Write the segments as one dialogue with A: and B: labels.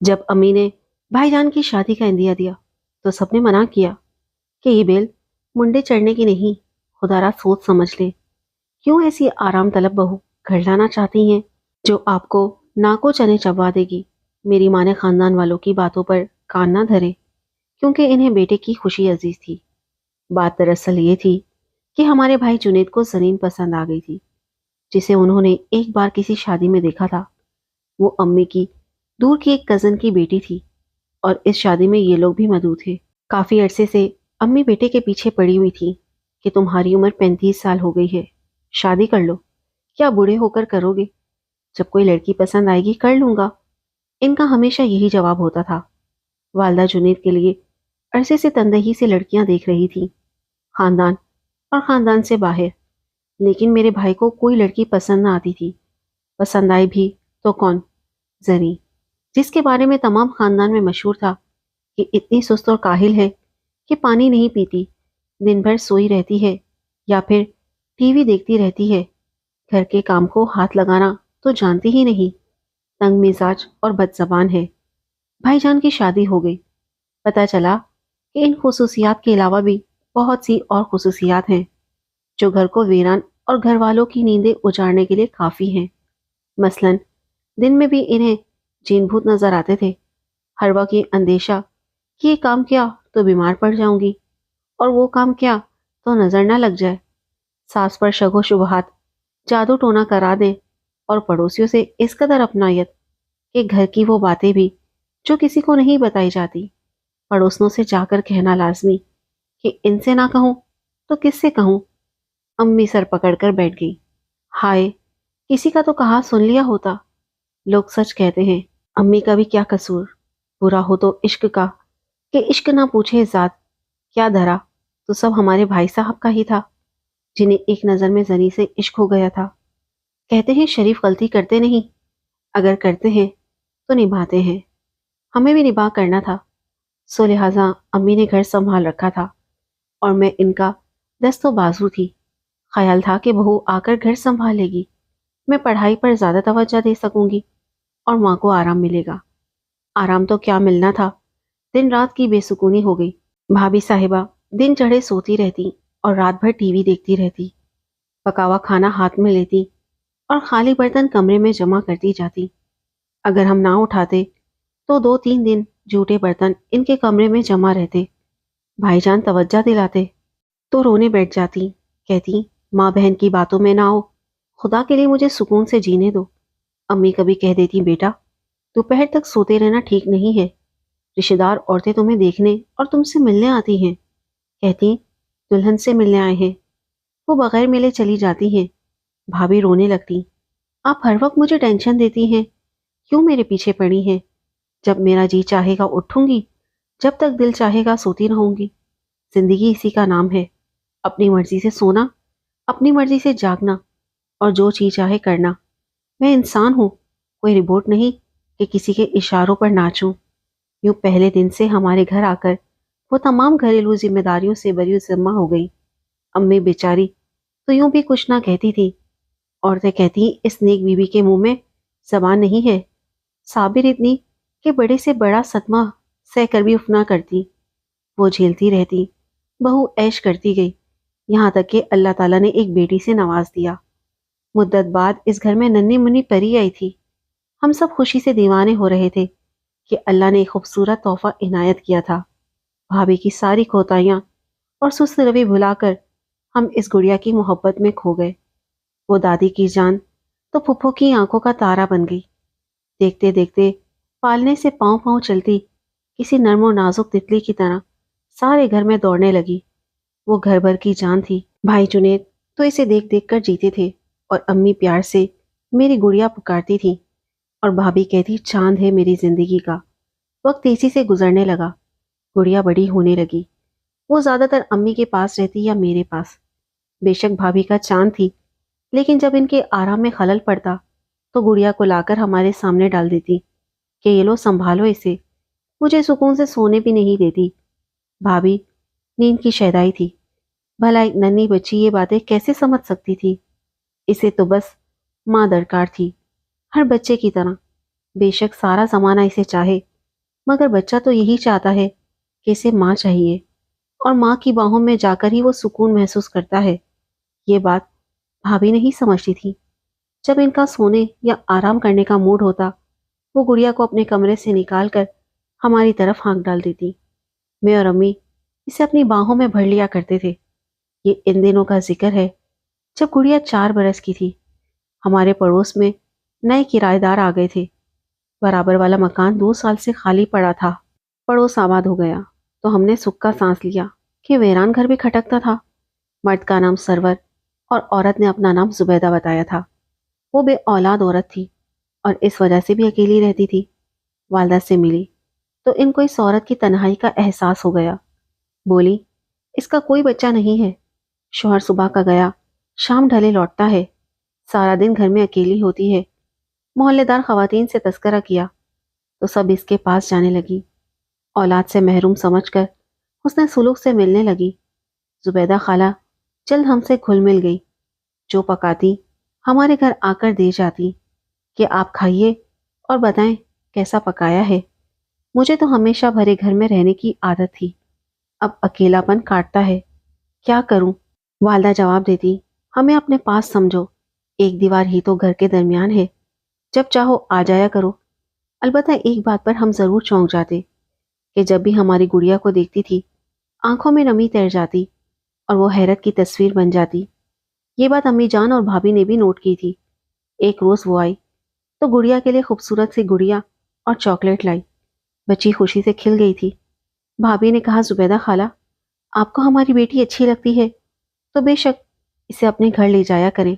A: جب امی نے بھائی جان کی شادی کا اندیا دیا تو سب نے منع کیا کہ یہ بیل منڈے چڑھنے کی نہیں، خدا را سوچ سمجھ لے، کیوں ایسی آرام طلب بہو گھر لانا چاہتی ہیں جو آپ کو ناکو چنے چبا دے گی۔ میری ماں نے خاندان والوں کی باتوں پر کان نہ دھرے کیونکہ انہیں بیٹے کی خوشی عزیز تھی۔ بات دراصل یہ تھی کہ ہمارے بھائی جنید کو زرین پسند آ گئی تھی، جسے انہوں نے ایک بار کسی شادی میں دیکھا تھا۔ وہ امی کی دور کی ایک کزن کی بیٹی تھی اور اس شادی میں یہ لوگ بھی مدعو تھے۔ کافی عرصے سے امی بیٹے کے پیچھے پڑی ہوئی تھی کہ تمہاری عمر 35 سال ہو گئی ہے، شادی کر لو، کیا بوڑھے ہو کر کرو گے؟ جب کوئی لڑکی پسند آئے گی کر لوں گا، ان کا ہمیشہ یہی جواب ہوتا تھا۔ والدہ جنید کے لیے عرصے سے تندہی سے لڑکیاں دیکھ رہی تھی، خاندان اور خاندان سے باہر، لیکن میرے بھائی کو کوئی لڑکی پسند نہ آتی تھی۔ پسند آئی بھی تو کون؟ زری، جس کے بارے میں تمام خاندان میں مشہور تھا کہ اتنی سست اور کاہل ہے کہ پانی نہیں پیتی، دن بھر سوئی رہتی ہے یا پھر ٹی وی دیکھتی رہتی ہے، گھر کے کام کو ہاتھ لگانا تو جانتی ہی نہیں، تنگ مزاج اور بد زبان ہے۔ بھائی جان کی شادی ہو گئی، پتہ چلا کہ ان خصوصیات کے علاوہ بھی بہت سی اور خصوصیات ہیں جو گھر کو ویران اور گھر والوں کی نیندیں اجاڑنے کے لیے کافی ہیں۔ مثلاً دن میں بھی انہیں جین بھوت نظر آتے تھے، ہر وقت یہ اندیشہ کہ یہ کام کیا تو بیمار پڑ جاؤں گی اور وہ کام کیا تو نظر نہ لگ جائے، ساس پر شگ و شبہات جادو ٹونا کرا دیں، اور پڑوسیوں سے اس قدر اپنائیت کہ گھر کی وہ باتیں بھی جو کسی کو نہیں بتائی جاتی پڑوسنوں سے جا کر کہنا لازمی کہ ان سے نہ کہوں تو کس سے کہوں۔ امی سر پکڑ کر بیٹھ گئی۔ ہائے، کسی کا تو کہا سن لیا ہوتا۔ لوگ سچ کہتے ہیں، امی کا بھی کیا قصور، برا ہو تو عشق کا، کہ عشق نہ پوچھے ذات کیا دھرا، تو سب ہمارے بھائی صاحب کا ہی تھا جنہیں ایک نظر میں زنی سے عشق ہو گیا تھا۔ کہتے ہیں شریف غلطی کرتے نہیں، اگر کرتے ہیں تو نبھاتے ہیں، ہمیں بھی نباہ کرنا تھا، سو لہٰذا امی نے گھر سنبھال رکھا تھا اور میں ان کا دست و بازو تھی۔ خیال تھا کہ بہو آ کر گھر سنبھال لے گی، میں پڑھائی پر زیادہ توجہ دے سکوں گی اور ماں کو آرام ملے گا۔ آرام تو کیا ملنا تھا، دن رات کی بے سکونی ہو گئی۔ بھابھی صاحبہ دن چڑھے سوتی رہتی اور رات بھر ٹی وی دیکھتی رہتی، پکا ہوا کھانا ہاتھ میں لیتی اور خالی برتن کمرے میں جمع کرتی جاتی۔ اگر ہم نہ اٹھاتے تو 2-3 دن جھوٹے برتن ان کے کمرے میں جمع رہتے۔ بھائی جان توجہ دلاتے تو رونے بیٹھ جاتی، کہتی ماں بہن کی باتوں میں نہ آؤ، خدا کے لیے مجھے سکون سے جینے دو۔ امی کبھی کہہ دیتی بیٹا دوپہر تک سوتے رہنا ٹھیک نہیں ہے، رشتہ دار عورتیں تمہیں دیکھنے اور تم سے ملنے آتی ہیں، کہتی دلہن سے ملنے آئے ہیں، وہ بغیر ملے چلی جاتی ہیں۔ بھابھی رونے لگتی، آپ ہر وقت مجھے ٹینشن دیتی ہیں، کیوں میرے پیچھے پڑی ہیں؟ جب میرا جی چاہے گا اٹھوں گی، جب تک دل چاہے گا سوتی رہوں گی۔ زندگی اسی کا نام ہے، اپنی مرضی سے سونا، اپنی مرضی سے جاگنا اور جو چیز چاہے کرنا۔ میں انسان ہوں، کوئی ربوٹ نہیں کہ کسی کے اشاروں پر ناچوں۔ یوں پہلے دن سے ہمارے گھر آ کر وہ تمام گھریلو ذمہ داریوں سے بری ذمہ ہو گئی۔ امی بیچاری تو یوں بھی کچھ نہ کہتی تھی، عورتیں کہتی اس نیک بیوی کے منہ میں زبان نہیں ہے، صابر اتنی کہ بڑے سے بڑا صدمہ سہ کر بھی اف نہ کرتی۔ وہ جھیلتی رہتی، بہو عیش کرتی گئی، یہاں تک کہ اللہ تعالیٰ نے ایک بیٹی سے نواز دیا۔ مدت بعد اس گھر میں ننھی منی پری آئی تھی۔ ہم سب خوشی سے دیوانے ہو رہے تھے کہ اللہ نے ایک خوبصورت تحفہ عنایت کیا تھا۔ بھابھی کی ساری کوتاہیاں اور سست روی بھلا کر ہم اس گڑیا کی محبت میں کھو گئے۔ وہ دادی کی جان تو پھپھو کی آنکھوں کا تارا بن گئی۔ دیکھتے دیکھتے پالنے سے پاؤں پاؤں چلتی کسی نرم و نازک تتلی کی طرح سارے گھر میں دوڑنے لگی۔ وہ گھر بھر کی جان تھی۔ بھائی جنید تو اسے دیکھ دیکھ کر جیتے تھے اور امی پیار سے میری گڑیا پکارتی تھی اور بھابھی کہتی چاند ہے میری زندگی کا۔ وقت تیزی سے گزرنے لگا، گڑیا بڑی ہونے لگی۔ وہ زیادہ تر امی کے پاس رہتی یا میرے پاس۔ بے شک بھابھی کا چاند تھی، لیکن جب ان کے آرام میں خلل پڑتا تو گڑیا کو لا کر ہمارے سامنے ڈال دیتی کہ یہ لو سنبھالو اسے، مجھے سکون سے سونے بھی نہیں دیتی۔ بھابھی نیند کی شیدائی تھی، بھلا ایک ننھی بچی یہ باتیں کیسے سمجھ سکتی تھی؟ اسے تو بس ماں درکار تھی، ہر بچے کی طرح، بے شک سارا زمانہ اسے چاہے مگر بچہ تو یہی چاہتا ہے کہ اسے ماں چاہیے اور ماں کی باہوں میں جا کر ہی وہ سکون محسوس کرتا ہے۔ یہ بات بھابھی نہیں سمجھتی تھی۔ جب ان کا سونے یا آرام کرنے کا موڈ ہوتا، وہ گڑیا کو اپنے کمرے سے نکال کر ہماری طرف ہانک ڈال دیتی۔ میں اور امی اسے اپنی باہوں میں بھر لیا کرتے تھے۔ یہ ان دنوں کا ذکر ہے جب گڑیا 4 برس کی تھی۔ ہمارے پڑوس میں نئے کرایہ دار آ گئے تھے۔ برابر والا مکان 2 سال سے خالی پڑا تھا۔ پڑوس آباد ہو گیا تو ہم نے سکھ کا سانس لیا کہ ویران گھر بھی کھٹکتا تھا۔ مرد کا نام سرور اور عورت نے اپنا نام زبیدہ بتایا تھا۔ وہ بے اولاد عورت تھی اور اس وجہ سے بھی اکیلی رہتی تھی۔ والدہ سے ملی تو ان کو اس عورت کی تنہائی کا احساس ہو گیا۔ بولی، اس کا کوئی بچہ نہیں ہے۔ شوہر صبح کا گیا، شام ڈھلے لوٹتا ہے، سارا دن گھر میں اکیلی ہوتی ہے۔ محلے دار خواتین سے تذکرہ کیا تو سب اس کے پاس جانے لگی۔ اولاد سے محروم سمجھ کر حسن سلوک سے ملنے لگی۔ زبیدہ خالہ جلد ہم سے گھل مل گئی۔ جو پکاتی ہمارے گھر آ کر دے جاتی کہ آپ کھائیے اور بتائیں کیسا پکایا ہے۔ مجھے تو ہمیشہ بھرے گھر میں رہنے کی عادت تھی، اب اکیلا پن کاٹتا ہے، کیا کروں؟ والدہ جواب دیتی، ہمیں اپنے پاس سمجھو، ایک دیوار ہی تو گھر کے درمیان ہے، جب چاہو آ جایا کرو۔ البتہ ایک بات پر ہم ضرور چونک جاتے کہ جب بھی ہماری گڑیا کو دیکھتی تھی آنکھوں میں نمی تیر جاتی اور وہ حیرت کی تصویر بن جاتی۔ یہ بات امی جان اور بھابھی نے بھی نوٹ کی تھی۔ ایک روز وہ آئی تو گڑیا کے لیے خوبصورت سی گڑیا اور چاکلیٹ لائی۔ بچی خوشی سے کھل گئی تھی۔ بھابھی نے کہا، زبیدہ خالہ، آپ کو ہماری بیٹی اچھی لگتی ہے تو بے شک اسے اپنے گھر لے جایا کریں۔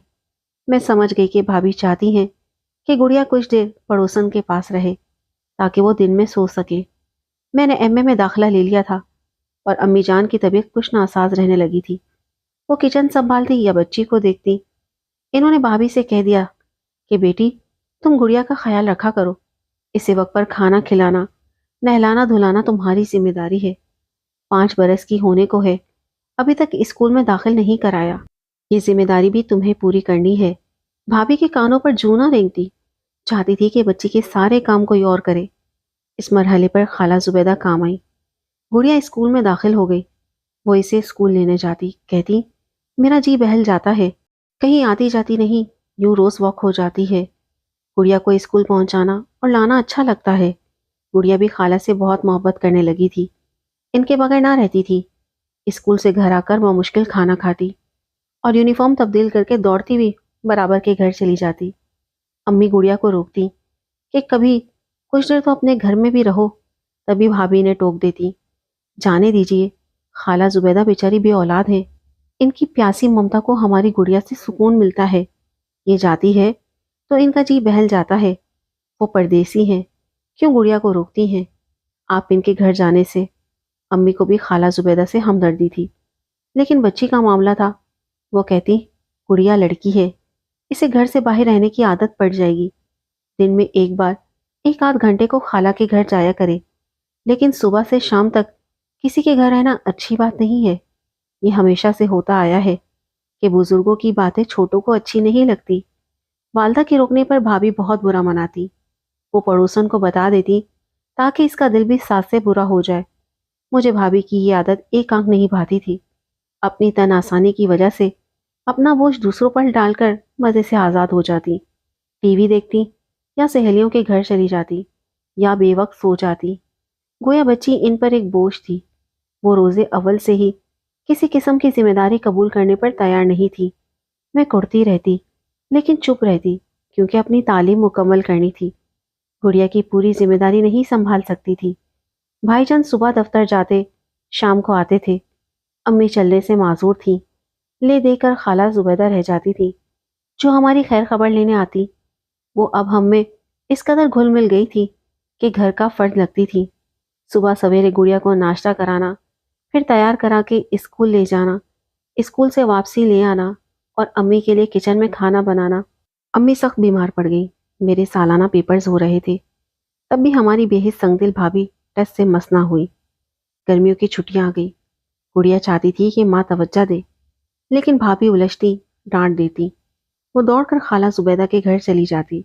A: میں سمجھ گئی کہ بھابھی چاہتی ہیں کہ گڑیا کچھ دیر پڑوسن کے پاس رہے تاکہ وہ دن میں سو سکے۔ میں نے ایم اے میں داخلہ لے لیا تھا اور امی جان کی طبیعت کچھ ناساز رہنے لگی تھی۔ وہ کچن سنبھالتی یا بچی کو دیکھتی۔ انہوں نے بھابھی سے کہہ دیا کہ بیٹی تم گڑیا کا خیال رکھا کرو، اسے وقت پر کھانا کھلانا، نہلانا دھلانا تمہاری ذمہ داری ہے۔ 5 برس کی ہونے کو ہے، ابھی تک اسکول میں داخل نہیں کرایا، یہ ذمہ داری بھی تمہیں پوری کرنی ہے۔ بھابھی کے کانوں پر جوں نہ رینگتی، چاہتی تھی کہ بچی کے سارے کام کوئی اور کرے۔ اس مرحلے پر خالہ زبیدہ کام آئی۔ گڑیا اسکول میں داخل ہو گئی۔ وہ اسے اسکول لینے جاتی، کہتی، میرا جی بہل جاتا ہے، کہیں آتی جاتی نہیں، یوں روز واک ہو جاتی ہے۔ گڑیا کو اسکول پہنچانا اور لانا اچھا لگتا ہے۔ گڑیا بھی خالہ سے بہت محبت کرنے لگی تھی، ان کے بغیر نہ رہتی تھی۔ اسکول سے گھر آ کر وہ مشکل کھانا کھاتی اور یونیفارم تبدیل کر کے دوڑتی بھی برابر کے گھر چلی جاتی۔ امی گڑیا کو روکتی کہ کبھی کچھ دیر تو اپنے گھر میں بھی رہو، تبھی بھابھی نے ٹوک دیتی، جانے دیجیے، خالہ زبیدہ بیچاری بے اولاد ہے، ان کی پیاسی ممتا کو ہماری گڑیا سے سکون ملتا ہے، یہ جاتی ہے تو ان کا جی بہل جاتا ہے، وہ پردیسی ہیں، کیوں گڑیا کو روکتی ہیں آپ ان کے گھر جانے سے؟ امی کو بھی خالہ زبیدہ سے ہمدردی تھی، لیکن بچی کا معاملہ تھا۔ وہ کہتی، گڑیا لڑکی ہے، اسے گھر سے باہر رہنے کی عادت پڑ جائے گی، دن میں ایک بار 1 آدھ گھنٹے کو خالہ کے گھر جایا کرے، لیکن صبح سے شام تک کسی کے گھر رہنا اچھی بات نہیں ہے۔ یہ ہمیشہ سے ہوتا آیا ہے کہ بزرگوں کی باتیں چھوٹوں کو اچھی نہیں لگتی۔ والدہ کے روکنے پر بھابھی بہت برا مناتی، وہ پڑوسن کو بتا دیتی تاکہ اس کا دل بھی ساتھ سے برا ہو جائے۔ مجھے بھابھی کی یہ عادت ایک آنکھ نہیں بھاتی تھی۔ اپنی تن آسانی کی وجہ سے اپنا بوجھ دوسروں پر ڈال کر مزے سے آزاد ہو جاتی، ٹی وی دیکھتی یا سہیلیوں کے گھر چلی جاتی یا بے وقت سو جاتی، گویا بچی ان پر ایک بوجھ تھی۔ وہ روزے اول سے ہی کسی قسم کی ذمہ داری قبول کرنے پر تیار نہیں تھی۔ میں کڑتی رہتی لیکن چپ رہتی کیونکہ اپنی تعلیم مکمل کرنی تھی، گڑیا کی پوری ذمہ داری نہیں سنبھال سکتی تھی۔ بھائی جان صبح دفتر جاتے، شام کو آتے تھے۔ امی چلنے سے معذور تھیں، لے دے کر خالہ زبیدہ رہ جاتی تھی جو ہماری خیر خبر لینے آتی۔ وہ اب ہم میں اس قدر گھل مل گئی تھی کہ گھر کا فرد لگتی تھی۔ صبح سویرے گڑیا کو ناشتہ کرانا، پھر تیار کرا کے اسکول لے جانا، اسکول سے واپسی لے آنا اور امی کے لیے کچن میں کھانا بنانا۔ امی سخت بیمار پڑ گئی، میرے سالانہ پیپرز ہو رہے تھے، تب بھی ہماری بے حس سنگ دل بھابھی ٹس سے مس نہ ہوئی۔ گرمیوں کی چھٹیاں آ گئی، گڑیا چاہتی تھی کہ ماں توجہ دے، لیکن بھابھی الجھتی، ڈانٹ دیتی۔ وہ دوڑ کر خالہ زبیدہ کے گھر چلی جاتی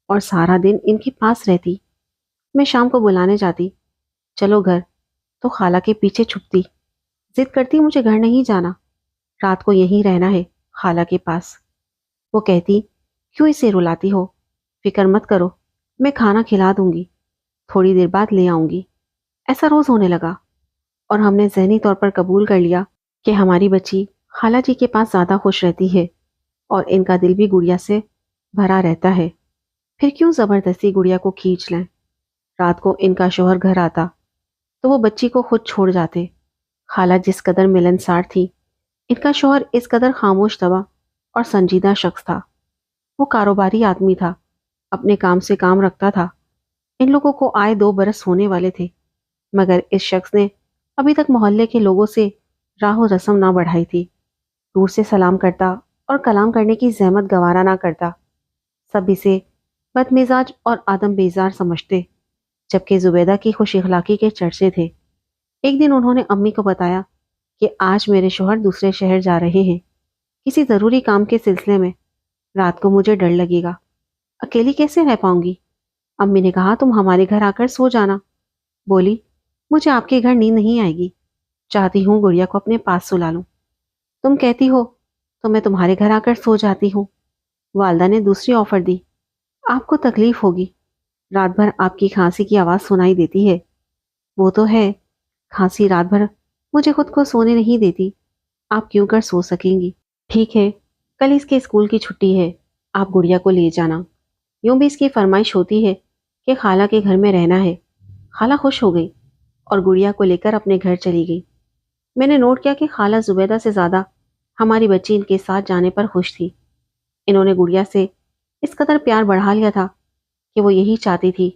A: اور سارا دن ان کے پاس رہتی۔ میں شام کو بلانے جاتی، چلو گھر، تو خالہ کے پیچھے چھپتی، ضد کرتی مجھے گھر نہیں جانا، رات کو یہیں رہنا ہے خالہ کے پاس۔ وہ کہتی کیوں اسے رلاتی ہو، فکر مت کرو، میں کھانا کھلا دوں گی، تھوڑی دیر بعد لے آؤں گی۔ ایسا روز ہونے لگا اور ہم نے ذہنی طور پر قبول کر لیا کہ ہماری بچی خالہ جی کے پاس زیادہ خوش رہتی ہے اور ان کا دل بھی گڑیا سے بھرا رہتا ہے۔ پھر کیوں زبردستی گڑیا کو کھینچ لیں؟ رات کو ان کا شوہر گھر آتا تو وہ بچی کو خود چھوڑ جاتے۔ خالہ جس قدر ملنسار تھی، ان کا شوہر اس قدر خاموش طبع اور سنجیدہ شخص تھا۔ وہ کاروباری آدمی تھا، اپنے کام سے کام رکھتا تھا۔ ان لوگوں کو آئے 2 برس ہونے والے تھے، مگر اس شخص نے ابھی تک محلے کے لوگوں سے راہ و رسم نہ بڑھائی تھی۔ دور سے سلام کرتا اور کلام کرنے کی زحمت گوارا نہ کرتا۔ سب اسے بد مزاج اور آدم بیزار سمجھتے، جبکہ زبیدہ کی خوش اخلاقی کے چرچے تھے۔ ایک دن انہوں نے امی کو بتایا کہ آج میرے شوہر دوسرے شہر جا رہے ہیں، کسی ضروری کام کے سلسلے میں، رات کو مجھے ڈر لگے گا، اکیلی کیسے رہ پاؤں گی؟ امی نے کہا تم ہمارے گھر آ کر سو جانا۔ بولی مجھے آپ کے گھر نیند نہیں آئے گی، چاہتی ہوں گڑیا کو اپنے پاس سلا لوں۔ تم کہتی ہو تو میں تمہارے گھر آ کر سو جاتی ہوں۔ والدہ نے دوسری آفر دی، آپ کو تکلیف ہوگی، رات بھر آپ کی کھانسی کی آواز سنائی دیتی ہے۔ وہ تو ہے، کھانسی رات بھر مجھے خود کو سونے نہیں دیتی، آپ کیوں کر سو سکیں گی؟ ٹھیک ہے، کل اس کے اسکول کی چھٹی ہے، آپ گڑیا کو لے جانا۔ یوں بھی اس کی فرمائش ہوتی ہے کہ خالہ کے گھر میں رہنا ہے۔ خالہ خوش ہو گئی اور گڑیا کو لے کر اپنے گھر چلی گئی۔ میں نے نوٹ کیا کہ خالہ زبیدہ سے زیادہ ہماری بچی ان کے ساتھ جانے پر خوش تھی۔ انہوں نے گڑیا سے اس قدر پیار بڑھا لیا تھا کہ وہ یہی چاہتی تھی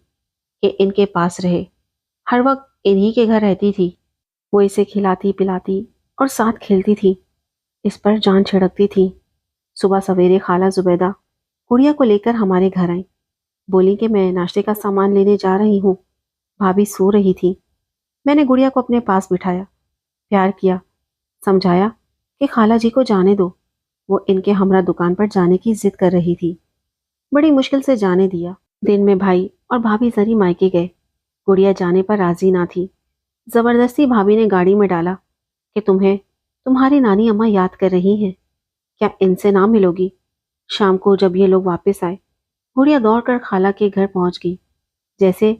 A: کہ ان کے پاس رہے، ہر وقت انہی کے گھر رہتی تھی۔ وہ اسے کھلاتی پلاتی اور ساتھ کھیلتی تھی، اس پر جان چھڑکتی تھی۔ صبح سویرے خالہ زبیدہ گڑیا کو لے کر ہمارے گھر آئیں، بولی کہ میں ناشتے کا سامان لینے جا رہی ہوں، بھابھی سو رہی تھی۔ میں نے گڑیا کو اپنے پاس بٹھایا، پیار کیا، سمجھایا کہ خالہ جی کو جانے دو، وہ ان کے ہمراہ دکان پر جانے کی ضد کر رہی تھی۔ بڑی مشکل سے جانے دیا۔ دن میں بھائی اور بھابھی زری مائکے گئے، گڑیا جانے پر راضی نہ تھی۔ زبردستی بھابھی نے گاڑی میں ڈالا کہ تمہیں تمہاری نانی اماں یاد کر رہی ہیں، کیا ان سے نہ ملو گی؟ شام کو جب یہ لوگ واپس آئے، گڑیا دوڑ کر خالہ کے گھر پہنچ گئی، جیسے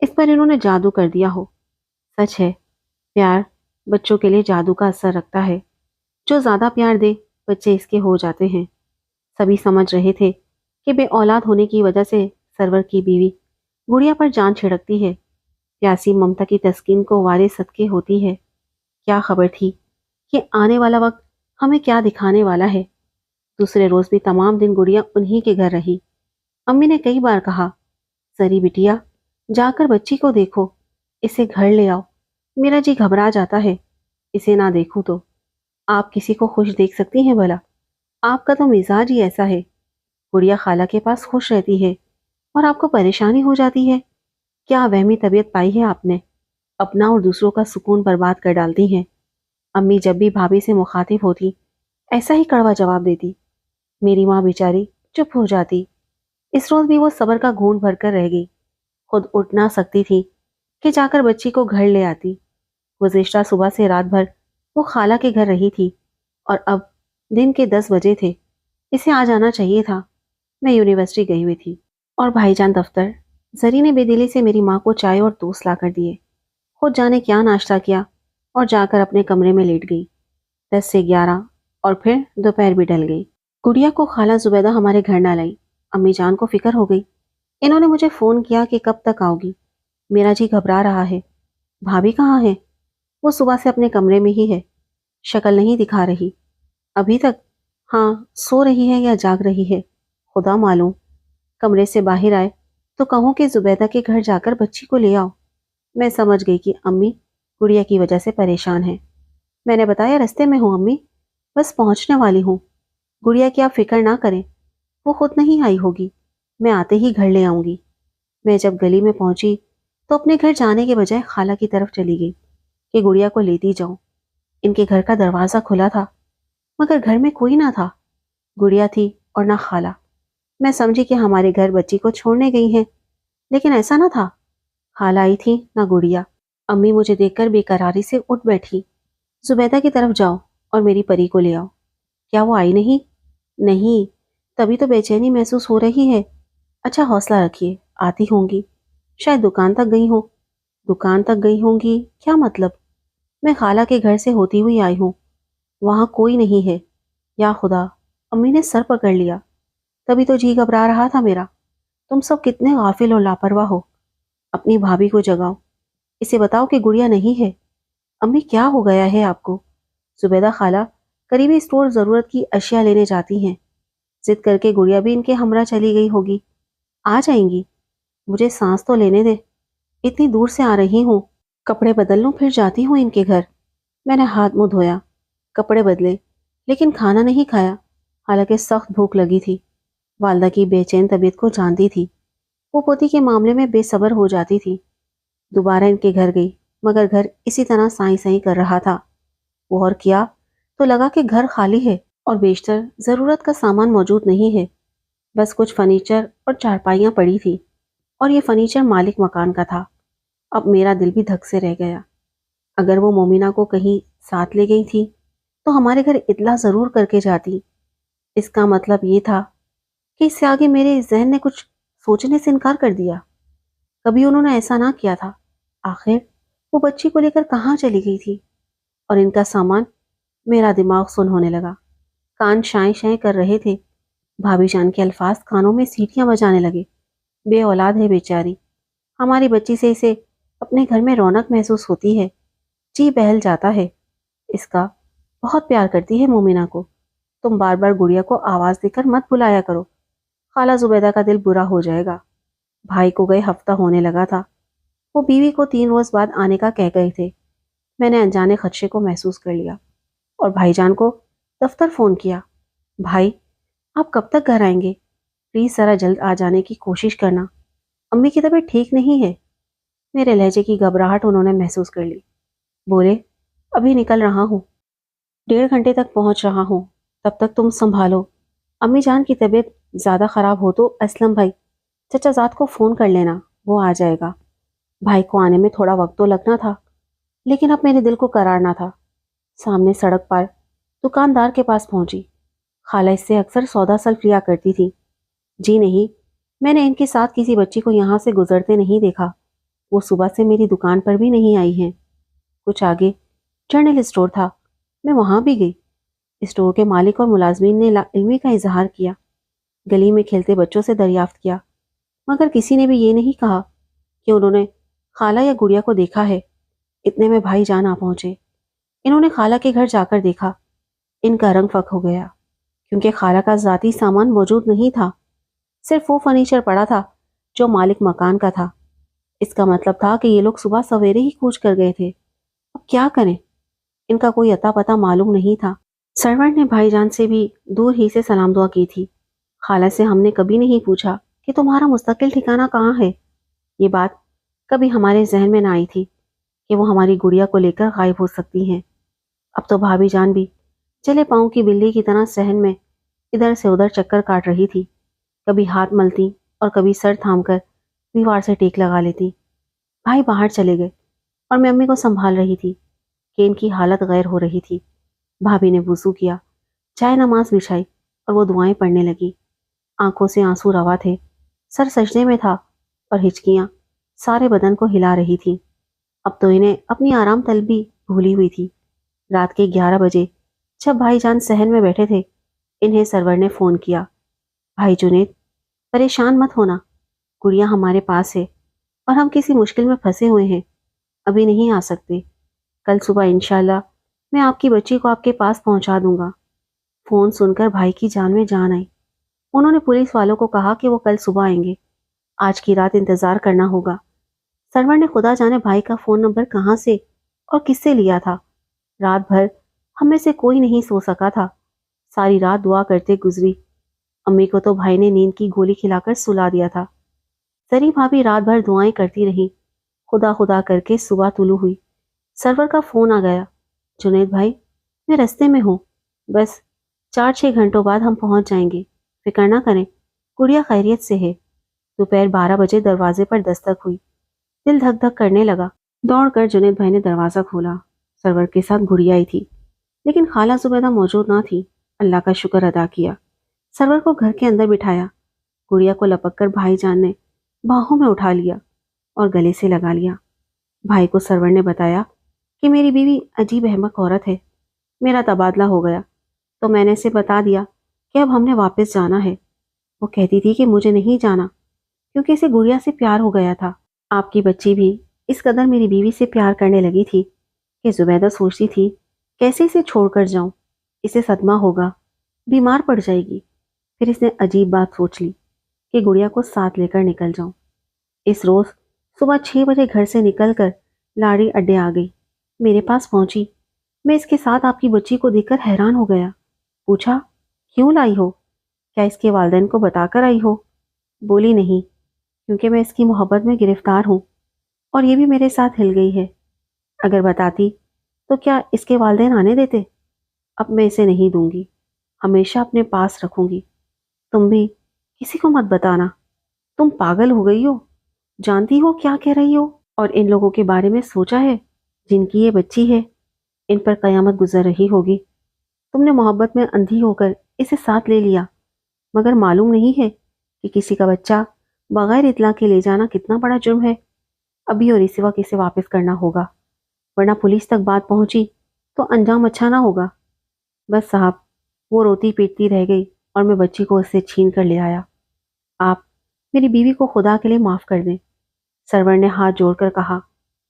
A: اس پر انہوں نے جادو کر دیا ہو۔ سچ ہے، پیار بچوں کے لیے جادو کا اثر رکھتا ہے، جو زیادہ پیار دے بچے اس کے ہو جاتے ہیں۔ سبھی سمجھ رہے تھے کہ بے اولاد ہونے کی وجہ سے سرور کی بیوی گڑیا پر جان چھڑکتی ہے، پیاسی ممتا کی تسکین کو وارے صدقے ہوتی ہے۔ کیا خبر تھی کہ آنے والا وقت ہمیں کیا دکھانے والا ہے؟ دوسرے روز بھی تمام دن گڑیا انہی کے گھر رہی۔ امی نے کئی بار کہا، سری بٹیا جا کر بچی کو دیکھو، اسے گھر لے آؤ، میرا جی گھبرا جاتا ہے اسے نہ دیکھوں تو۔ آپ کسی کو خوش دیکھ سکتی ہیں بھلا؟ آپ کا تو مزاج ہی ایسا ہے، گڑیا خالہ کے پاس خوش رہتی ہے اور آپ کو پریشانی ہو جاتی ہے۔ کیا وہمی طبیعت پائی ہے آپ نے؟ اپنا اور دوسروں کا سکون برباد کر ڈالتی ہیں۔ امی جب بھی بھابھی سے مخاطب ہوتی ایسا ہی کڑوا جواب دیتی۔ میری ماں بیچاری چپ ہو جاتی۔ اس روز بھی وہ صبر کا گھونٹ بھر کر رہ گئی، خود اٹھ نہ سکتی تھی کہ جا کر بچی کو گھر لے آتی۔ گزشتہ صبح سے رات بھر وہ خالہ کے گھر رہی تھی اور اب دن کے 10 بجے تھے، اسے آ جانا چاہیے تھا۔ میں یونیورسٹی گئی ہوئی تھی اور بھائی جان دفتر۔ زری نے بے دلی سے میری ماں کو چائے اور ٹوسٹ لا کر دیے، خود جانے کیا ناشتہ کیا اور جا کر اپنے کمرے میں لیٹ گئی۔ 10 سے 11 اور پھر دوپہر بھی ڈل گئی۔ گڑیا کو خالہ زبیدہ ہمارے گھر نہ لائی۔ امی جان کو فکر ہو گئی، انہوں نے مجھے فون کیا کہ کب تک آؤ گی؟ میرا جی گھبرا رہا ہے۔ بھابھی کہاں ہے؟ وہ صبح سے اپنے کمرے میں ہی ہے، شکل نہیں دکھا رہی ابھی تک۔ ہاں، سو رہی ہے یا جاگ رہی ہے خدا معلوم۔ کمرے سے باہر آئے تو کہوں کہ زبیدہ کے گھر جا کر بچی کو لے آؤ۔ میں سمجھ گئی کہ امی گڑیا کی وجہ سے پریشان ہیں۔ میں نے بتایا رستے میں ہوں امی، بس پہنچنے والی ہوں، گڑیا کی آپ فکر نہ کریں، وہ خود نہیں آئی ہوگی، میں آتے ہی گھر لے آؤں گی۔ میں جب گلی میں پہنچی تو اپنے گھر جانے کے بجائے خالہ کی طرف چلی گئی کہ گڑیا کو لیتی جاؤں۔ ان کے گھر کا دروازہ کھلا تھا مگر گھر میں کوئی نہ تھا، گڑیا تھی اور نہ خالہ۔ میں سمجھی کہ ہمارے گھر بچی کو چھوڑنے گئی ہیں، لیکن ایسا نہ تھا۔ خالہ آئی تھی نہ گڑیا۔ امی مجھے دیکھ کر بے قراری سے اٹھ بیٹھی۔ زبیدہ کی طرف جاؤ اور میری پری کو لے آؤ۔ کیا وہ آئی نہیں؟ نہیں، تبھی تو بے چینی محسوس ہو رہی ہے۔ اچھا حوصلہ رکھیے، آتی ہوں گی۔ شاید دکان تک گئی ہوں۔ دکان تک گئی ہوں گی کیا مطلب؟ میں خالہ کے گھر سے ہوتی ہوئی آئی ہوں، وہاں کوئی نہیں ہے۔ یا خدا، امی نے سر پکڑ لیا۔ تبھی تو جی گھبرا رہا تھا میرا۔ تم سب کتنے غافل اور لاپرواہ ہو۔ اپنی بھابھی کو جگاؤ، اسے بتاؤ کہ گڑیا نہیں ہے۔ امی کیا ہو گیا ہے آپ کو؟ زبیدہ خالہ قریبی اسٹور ضرورت کی اشیاء لینے جاتی ہیں، ضد کر کے گڑیا بھی ان کے ہمراہ چلی گئی ہوگی۔ آ جائیں گی، مجھے سانس تو لینے دے، اتنی دور سے آ رہی ہوں۔ کپڑے بدل لوں پھر جاتی ہوں ان کے گھر۔ میں نے ہاتھ منہ دھویا، کپڑے بدلے، لیکن کھانا نہیں کھایا، حالانکہ سخت بھوک لگی تھی۔ والدہ کی بے چین طبیعت کو جانتی تھی، وہ پوتی کے معاملے میں بے صبر ہو جاتی تھی۔ دوبارہ ان کے گھر گئی، مگر گھر اسی طرح سائیں سائیں کر رہا تھا۔ غور کیا تو لگا کہ گھر خالی ہے اور بیشتر ضرورت کا سامان موجود نہیں ہے، بس کچھ فرنیچر اور چارپائیاں پڑی تھی، اور یہ فرنیچر مالک مکان کا تھا۔ اب میرا دل بھی دھک سے رہ گیا۔ اگر وہ مومنہ کو کہیں ساتھ لے گئی تھی تو ہمارے گھر اطلاع ضرور کر کے جاتی۔ اس کا مطلب یہ تھا کہ اس سے آگے میرے ذہن نے کچھ سوچنے سے انکار کر دیا۔ کبھی انہوں نے ایسا نہ کیا تھا۔ آخر وہ بچی کو لے کر کہاں چلی گئی تھی؟ اور ان کا سامان؟ میرا دماغ سن ہونے لگا، کان شائیں شائیں کر رہے تھے۔ بھابھی جان کے الفاظ کانوں میں سیٹیاں بجانے لگے۔ بے اولاد ہے بیچاری، ہماری بچی سے اسے اپنے گھر میں رونق محسوس ہوتی ہے، جی بہل جاتا ہے اس کا۔ بہت پیار کرتی ہے مومنہ کو۔ تم بار بار گڑیا کو آواز دے کر مت بلایا کرو، خالہ زبیدہ کا دل برا ہو جائے گا۔ بھائی کو گئے ہفتہ ہونے لگا تھا، وہ بیوی کو 3 روز بعد آنے کا کہہ گئے تھے۔ میں نے انجانے خدشے کو محسوس کر لیا اور بھائی جان کو دفتر فون کیا۔ بھائی، آپ کب تک گھر آئیں گے؟ پلیز ذرا جلد آ جانے کی کوشش کرنا، امی کی طبیعت ٹھیک نہیں ہے۔ میرے لہجے کی گھبراہٹ انہوں نے محسوس کر لی۔ بولے، ابھی نکل رہا ہوں، 1.5 گھنٹے تک پہنچ رہا ہوں، تب تک تم سنبھالو۔ امی جان کی طبیعت زیادہ خراب ہو تو اسلم بھائی، چچا زاد کو فون کر لینا، وہ آ جائے گا۔ بھائی کو آنے میں تھوڑا وقت تو لگنا تھا، لیکن اب میرے دل کو قرار نہ تھا۔ سامنے سڑک پر دکاندار کے پاس پہنچی۔ خالہ اس سے اکثر سودا سلف لیا کرتی تھی۔ جی نہیں، میں نے ان کے ساتھ کسی بچی کو یہاں سے گزرتے نہیں دیکھا۔ وہ صبح سے میری دکان پر بھی نہیں آئی ہیں۔ کچھ آگے جرنل اسٹور تھا، میں وہاں بھی گئی۔ اسٹور کے مالک اور ملازمین نے لا علمی کا اظہار کیا، گلی میں کھیلتے بچوں سے دریافت کیا، مگر کسی نے بھی یہ نہیں کہا کہ انہوں نے خالہ یا گڑیا کو دیکھا ہے۔ اتنے میں بھائی جان آ پہنچے۔ انہوں نے خالہ کے گھر جا کر دیکھا۔ ان کا رنگ فک ہو گیا، کیونکہ خالہ کا ذاتی سامان موجود نہیں تھا، صرف وہ فرنیچر پڑا تھا جو مالک مکان کا تھا۔ اس کا مطلب تھا کہ یہ لوگ صبح سویرے ہی کوچ کر گئے تھے۔ اب کیا کریں؟ ان کا کوئی اتا پتہ معلوم نہیں تھا۔ سرونٹ نے بھائی جان سے بھی دور ہی سے سلام دعا کی تھی۔ خالہ سے ہم نے کبھی نہیں پوچھا کہ تمہارا مستقل ٹھکانہ کہاں ہے۔ یہ بات کبھی ہمارے ذہن میں نہ آئی تھی کہ وہ ہماری گڑیا کو لے کر غائب ہو سکتی ہیں۔ اب تو بھابھی جان بھی چلے پاؤں کی بلی کی طرح صحن میں ادھر سے ادھر چکر کاٹ رہی تھی، کبھی ہاتھ ملتی اور کبھی سر تھام کر دیوار سے ٹیک لگا لیتی۔ بھائی باہر چلے گئے اور میں امی کو سنبھال رہی تھی کہ ان کی حالت غیر ہو رہی تھی۔ بھابھی نے وضو کیا، چائے نماز بچھائی اور وہ دعائیں پڑھنے لگی۔ آنکھوں سے آنسو روا تھے، سر سجدے میں تھا اور ہچکیاں سارے بدن کو ہلا رہی تھی۔ اب تو انہیں اپنی آرام طلبی بھولی ہوئی تھی۔ رات کے 11 بجے جب بھائی جان صحن میں بیٹھے تھے، انہیں سرور نے فون کیا۔ بھائی جنید، پریشان مت ہونا، گڑیا ہمارے پاس ہے اور ہم کسی مشکل میں پھنسے ہوئے ہیں، ابھی نہیں آ سکتے۔ کل صبح انشاءاللہ میں آپ کی بچی کو آپ کے پاس پہنچا دوں گا۔ فون سن کر بھائی کی جان میں جان آئی۔ انہوں نے پولیس والوں کو کہا کہ وہ کل صبح آئیں گے، آج کی رات انتظار کرنا ہوگا۔ سرور نے خدا جانے بھائی کا فون نمبر کہاں سے اور کس سے لیا تھا۔ رات بھر ہم میں سے کوئی نہیں سو سکا تھا، ساری رات دعا کرتے گزری۔ امی کو تو بھائی نے نیند کی گولی کھلا کر سلا دیا تھا۔ زری بھابھی رات بھر دعائیں کرتی رہی، خدا خدا کر کے صبح طلوع ہوئی۔ سرور کا فون آ گیا۔ جنید بھائی، میں رستے میں ہوں، بس 4-6 گھنٹوں بعد ہم پہنچ جائیں گے، فکر نہ کریں، گڑیا خیریت سے ہے۔ دوپہر 12 بجے دروازے پر دستک ہوئی۔ دل دھک دھک کرنے لگا۔ دوڑ کر جنید بھائی نے دروازہ کھولا۔ سرور کے ساتھ گڑیا آئی تھی، لیکن خالہ زبیدہ موجود نہ تھی۔ اللہ کا شکر ادا کیا۔ سرور کو گھر کے اندر بٹھایا۔ گڑیا کو لپک کر بھائی جان نے باہوں میں اٹھا لیا اور گلے سے لگا لیا۔ بھائی کو سرور نے بتایا کہ میری بیوی عجیب احمق عورت ہے، میرا تبادلہ ہو گیا تو میں نے اسے بتا دیا کہ اب ہم نے واپس جانا ہے۔ وہ کہتی تھی کہ مجھے نہیں جانا کیونکہ اسے گڑیا سے پیار ہو گیا تھا۔ آپ کی بچی بھی اس قدر میری بیوی سے پیار کرنے لگی تھی کہ زبیدہ سوچتی تھی کیسے اسے چھوڑ کر جاؤں، اسے صدمہ ہوگا، بیمار پڑ جائے گی۔ پھر اس نے عجیب بات سوچ لی کہ گڑیا کو ساتھ لے کر نکل جاؤں۔ اس روز صبح 6 بجے گھر سے نکل کر لاڑی اڈے آ گئی، میرے پاس پہنچی۔ میں اس کے ساتھ آپ کی بچی کو دیکھ کر حیران ہو گیا۔ پوچھا کیوں لائی ہو؟ کیا اس کے والدین کو بتا کر آئی ہو؟ بولی نہیں، کیونکہ میں اس کی محبت میں گرفتار ہوں اور یہ بھی میرے ساتھ ہل گئی ہے۔ اگر بتاتی تو کیا اس کے والدین آنے دیتے؟ اب میں اسے نہیں دوں گی، ہمیشہ اپنے پاس رکھوں گی۔ تم بھی کسی کو مت بتانا۔ تم پاگل ہو گئی ہو؟ جانتی ہو کیا کہہ رہی ہو؟ اور ان لوگوں کے بارے میں سوچا ہے جن کی یہ بچی ہے؟ ان پر قیامت گزر رہی ہوگی۔ تم نے محبت میں اندھی ہو کر اسے ساتھ لے لیا، مگر معلوم نہیں ہے کہ کسی کا بچہ بغیر اطلاع کے لے جانا کتنا بڑا جرم ہے۔ ابھی اور اسی وقت اسے واپس کرنا ہوگا، ورنہ پولیس تک بات پہنچی تو انجام اچھا نہ ہوگا۔ بس صاحب، وہ روتی پیٹتی رہ گئی اور میں بچی کو اس سے چھین کر لے آیا۔ آپ میری بیوی کو خدا کے لیے معاف کر دیں۔ سرور نے ہاتھ جوڑ کر کہا،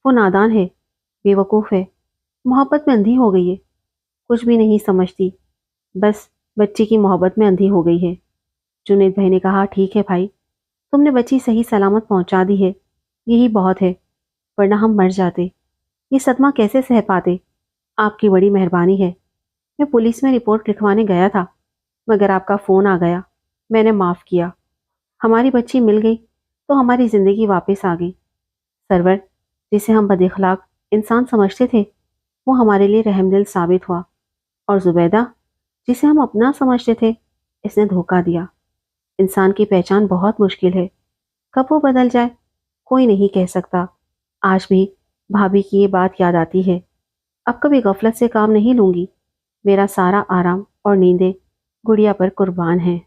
A: وہ نادان ہے، بے وقوف ہے، محبت میں اندھی ہو گئی ہے، کچھ بھی نہیں سمجھتی، بس بچی کی محبت میں اندھی ہو گئی ہے۔ جنید بھائی نے کہا، ٹھیک ہے بھائی، تم نے بچی صحیح سلامت پہنچا دی ہے، یہی بہت ہے، ورنہ ہم مر جاتے، یہ صدمہ کیسے سہ پاتے۔ آپ کی بڑی مہربانی ہے۔ میں پولیس میں رپورٹ لکھوانے گیا تھا، مگر آپ کا فون آ گیا، میں نے معاف کیا۔ ہماری بچی مل گئی تو ہماری زندگی واپس آ گئی۔ سرور، جسے ہم بد اخلاق انسان سمجھتے تھے، وہ ہمارے لیے رحم دل ثابت ہوا، اور زبیدہ، جسے ہم اپنا سمجھتے تھے، اس نے دھوکہ دیا۔ انسان کی پہچان بہت مشکل ہے، کب وہ بدل جائے کوئی نہیں کہہ سکتا۔ آج بھی بھابھی کی یہ بات یاد آتی ہے۔ اب کبھی غفلت سے کام نہیں لوں گی، میرا سارا آرام اور نیندیں گڑیا پر قربان ہیں۔